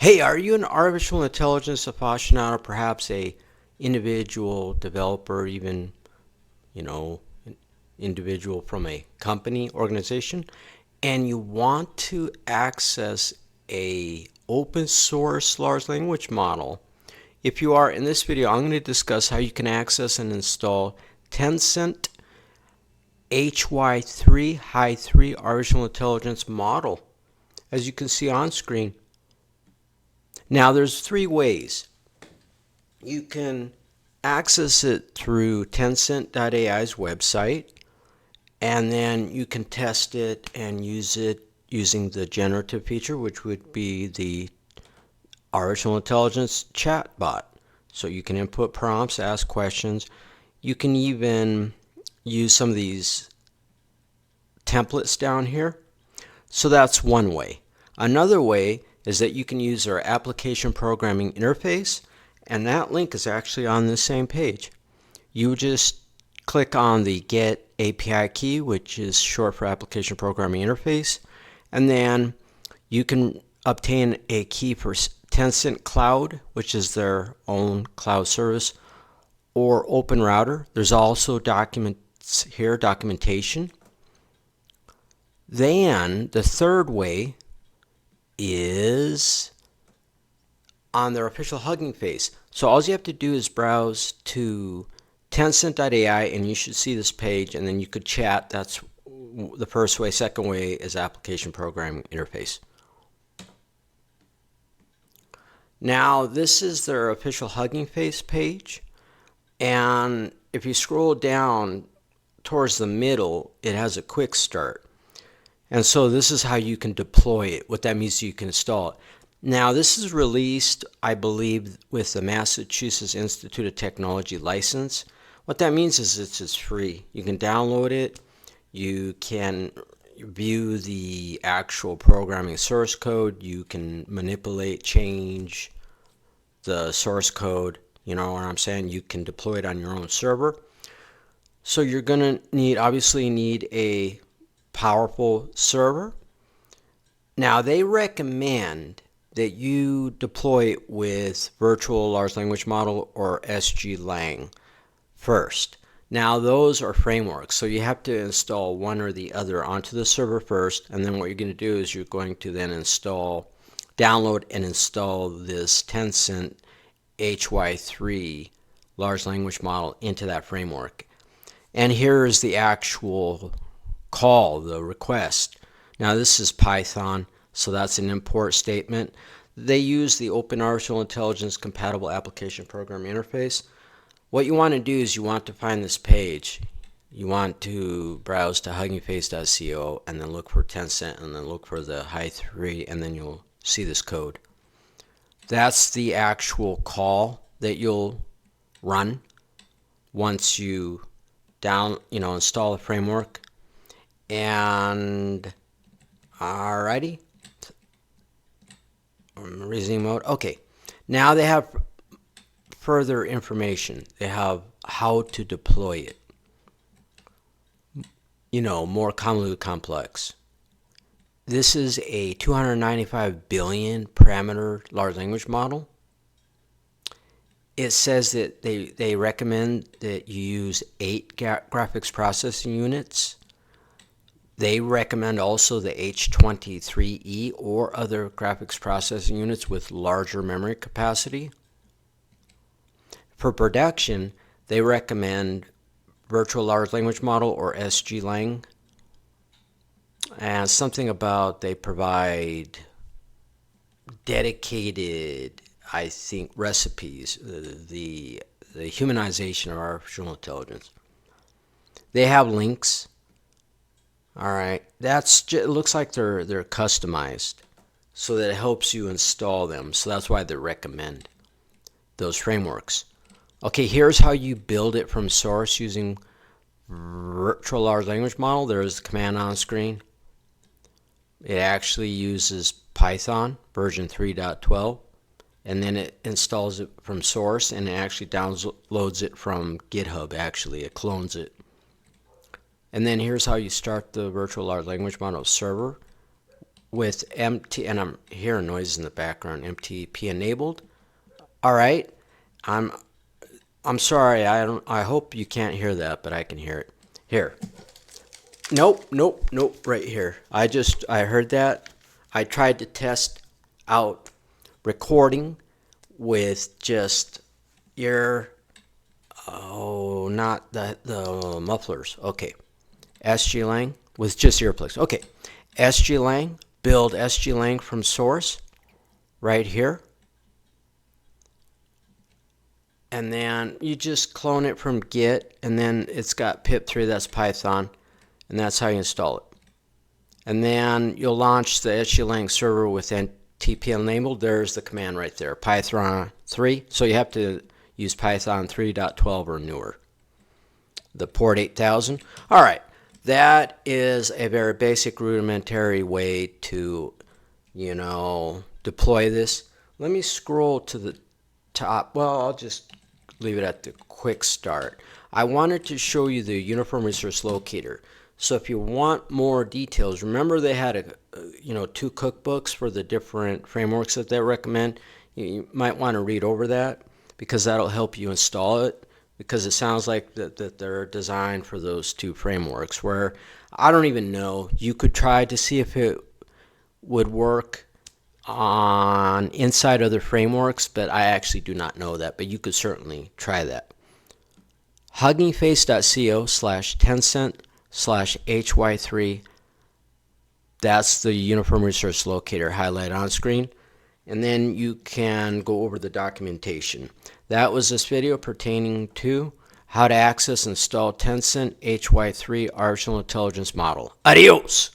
Hey, are you an artificial intelligence aficionado, or perhaps a individual developer, even, an individual from a company, organization, and you want to access a open source large language model? If you are, in this video, I'm going to discuss how you can access and install Tencent Hy3 artificial intelligence model, as you can see on screen. Now there's three ways. You can access it through Tencent.ai's website, and then you can test it and use it using the generative feature, which would be the artificial intelligence chatbot. So you can input prompts, ask questions. You can even use some of these templates down here. So that's one way. Another way is that you can use our application programming interface, and that link is actually on the same page. You just click on the Get API key, which is short for Application Programming Interface, and then you can obtain a key for Tencent Cloud, which is their own cloud service, or Open Router. There's also documents here, documentation. Then the third way is on their official Hugging Face. So all you have to do is browse to Tencent.ai and you should see this page, and then you could chat. That's the first way. Second way is application programming interface. Now this is their official Hugging Face page, and if you scroll down towards the middle, it has a quick start. And so this is how you can deploy it. What that means is you can install it. Now this is released, I believe, with the Massachusetts Institute of Technology license. What that means is it's free. You can download it. You can view the actual programming source code. You can manipulate, change the source code. You know what I'm saying? You can deploy it on your own server. So you're going to obviously need a powerful server. Now they recommend that you deploy it with virtual large language model or SGLang first. Now those are frameworks, so you have to install one or the other onto the server first, and then what you're going to do is you're going to then download and install this Tencent Hy3 large language model into that framework. And here is the actual call, the request. Now this is Python, so that's an import statement. They use the Open Artificial Intelligence Compatible Application Programming Interface. What you want to do is you want to find this page. You want to browse to huggingface.co and then look for Tencent and then look for the Hy3, and then you'll see this code. That's the actual call that you'll run once you install the framework. And alrighty, resume mode. Okay, now they have further information. They have how to deploy it. More convoluted, complex. This is a 295 billion parameter large language model. It says that they recommend that you use 8 graphics processing units. They recommend also the H23E or other graphics processing units with larger memory capacity. For production, they recommend Virtual Large Language Model or SGLang. And something about they provide dedicated, I think, recipes, the humanization of artificial intelligence. They have links. All right, it looks like they're customized so that it helps you install them. So that's why they recommend those frameworks. Okay, here's how you build it from source using Virtual Large Language Model. There's the command on screen. It actually uses Python version 3.12, and then it installs it from source, and it actually downloads it from GitHub. Actually, it clones it. And then here's how you start the Virtual Large Language Model server. with MT, and I'm hearing noise in the background, MTP enabled. All right, I'm sorry, I hope you can't hear that, but I can hear it. Here. Nope, right here. I heard that. I tried to test out recording with just not the mufflers. Okay. SGLang with just earplugs. Okay. SGLang, build SGLang from source right here. And then you just clone it from Git, and then it's got pip3, that's Python, and that's how you install it. And then you'll launch the SGLang server with NTP enabled. There's the command right there, Python 3. So you have to use Python 3.12 or newer. The port 8000. All right, that is a very basic rudimentary way to, deploy this. Let me scroll to the top. Well, I'll just leave it at the quick start. I wanted to show you the Uniform Resource Locator. So if you want more details, remember they had two cookbooks for the different frameworks that they recommend. You might want to read over that because that'll help you install it, because it sounds like that they're designed for those two frameworks, where I don't even know. You could try to see if it would work on inside other frameworks, but I actually do not know that, but you could certainly try that. huggingface.co/Tencent/Hy3, that's the Uniform Resource Locator highlighted on screen, and then you can go over the documentation. That was this video pertaining to how to access and install Tencent Hy3 artificial intelligence model. Adios!